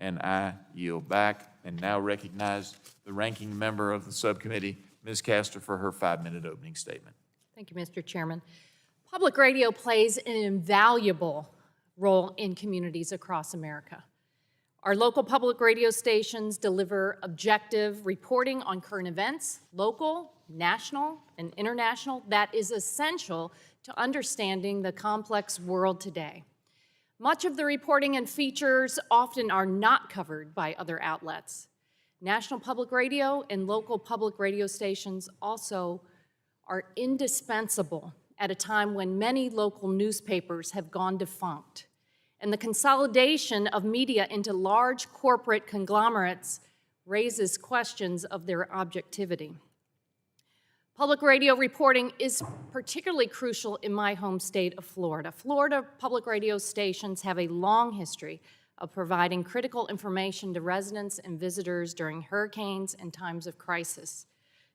and I yield back and now recognize the ranking member of the subcommittee, Ms. Castor, for her 5-minute opening statement. Thank you, Mr. Chairman. Public radio plays an invaluable role in communities across America. Our local public radio stations deliver objective reporting on current events, local, national, and international, that is essential to understanding the complex world today. Much of the reporting and features often are not covered by other outlets. National public radio and local public radio stations also are indispensable at a time when many local newspapers have gone defunct, and the consolidation of media into large corporate conglomerates raises questions of their objectivity. Public radio reporting is particularly crucial in my home state of Florida. Florida public radio stations have a long history of providing critical information to residents and visitors during hurricanes and times of crisis.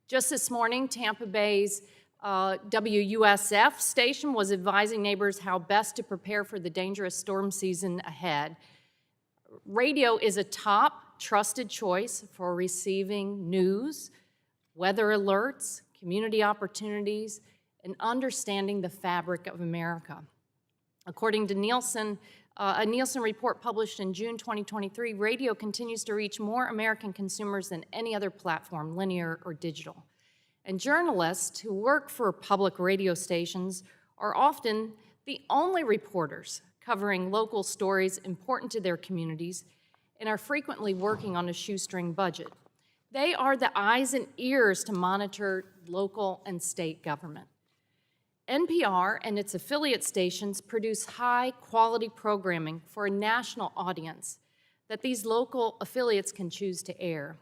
Just this morning, Tampa Bay's WUSF station was advising neighbors how best to prepare for the dangerous storm season ahead. Radio is a top trusted choice for receiving news, weather alerts, community opportunities, and understanding the fabric of America. According to Nielsen, a Nielsen report published in June 2023, radio continues to reach more American consumers than any other platform, linear or digital. And journalists who work for public radio stations are often the only reporters covering local stories important to their communities and are frequently working on a shoestring budget. They are the eyes and ears to monitor local and state government. NPR and its affiliate stations produce high-quality programming for a national audience that these local affiliates can choose to air.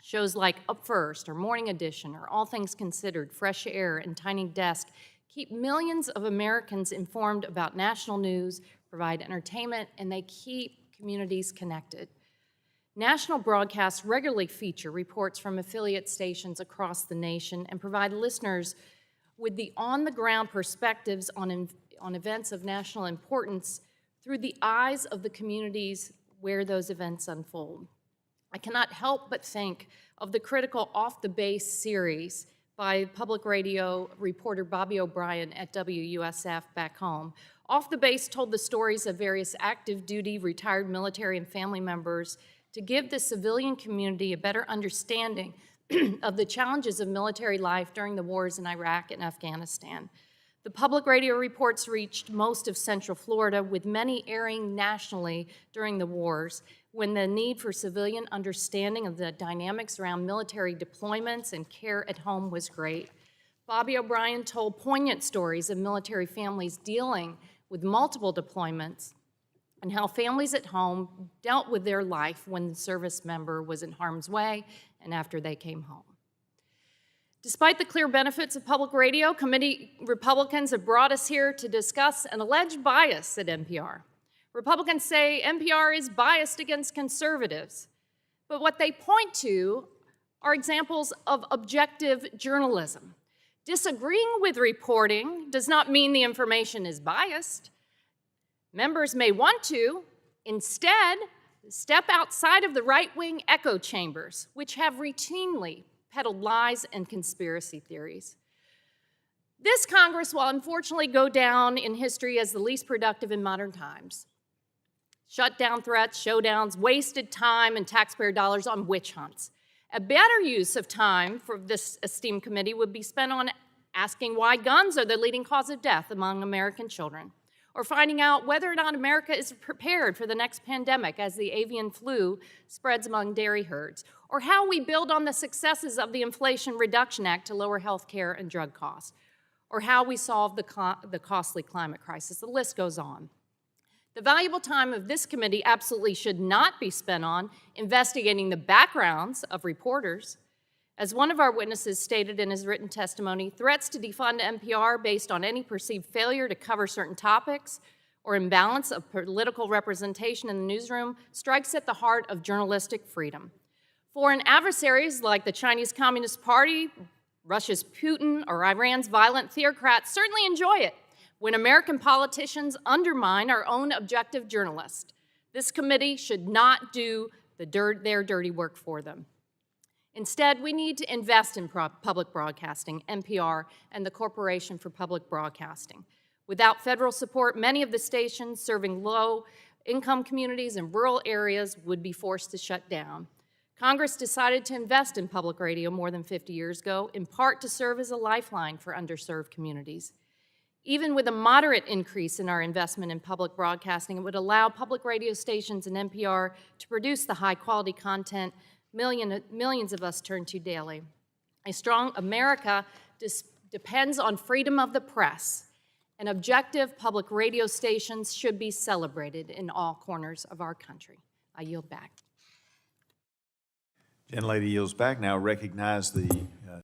Shows like Up First or Morning Edition or All Things Considered, Fresh Air, and Tiny Desk keep millions of Americans informed about national news, provide entertainment, and they keep communities connected. National broadcasts regularly feature reports from affiliate stations across the nation and provide listeners with the on-the-ground perspectives on events of national importance through the eyes of the communities where those events unfold. I cannot help but think of the critical Off the Base series by public radio reporter Bobby O'Brien at WUSF back home. Off the Base told the stories of various active duty, retired military, and family members to give the civilian community a better understanding of the challenges of military life during the wars in Iraq and Afghanistan. The public radio reports reached most of Central Florida, with many airing nationally during the wars, when the need for civilian understanding of the dynamics around military deployments and care at home was great. Bobby O'Brien told poignant stories of military families dealing with multiple deployments and how families at home dealt with their life when the service member was in harm's way and after they came home. Despite the clear benefits of public radio, committee Republicans have brought us here to discuss an alleged bias at NPR. Republicans say NPR is biased against conservatives, but what they point to are examples of objective journalism. Disagreeing with reporting does not mean the information is biased. Members may want to, instead, step outside of the right-wing echo chambers, which have routinely peddled lies and conspiracy theories. This Congress will unfortunately go down in history as the least productive in modern times. Shutdown threats, showdowns, wasted time and taxpayer dollars on witch hunts. A better use of time for this esteemed committee would be spent on asking why guns are the leading cause of death among American children, or finding out whether or not America is prepared for the next pandemic as the avian flu spreads among dairy herds, or how we build on the successes of the Inflation Reduction Act to lower health care and drug costs, or how we solve the costly climate crisis. The list goes on. The valuable time of this committee absolutely should not be spent on investigating the backgrounds of reporters. As one of our witnesses stated in his written testimony, threats to defund NPR based on any perceived failure to cover certain topics or imbalance of political representation in the newsroom strikes at the heart of journalistic freedom. Foreign adversaries like the Chinese Communist Party, Russia's Putin, or Iran's violent theocrats certainly enjoy it when American politicians undermine our own objective journalists. This committee should not do their dirty work for them. Instead, we need to invest in public broadcasting, NPR, and the Corporation for Public Broadcasting. Without federal support, many of the stations serving low-income communities and rural areas would be forced to shut down. Congress decided to invest in public radio more than 50 years ago, in part to serve as a lifeline for underserved communities. Even with a moderate increase in our investment in public broadcasting, it would allow public radio stations and NPR to produce the high-quality content millions of us turn to daily. A strong America depends on freedom of the press, and objective public radio stations should be celebrated in all corners of our country. I yield back. Gentlelady yields back. Now recognize the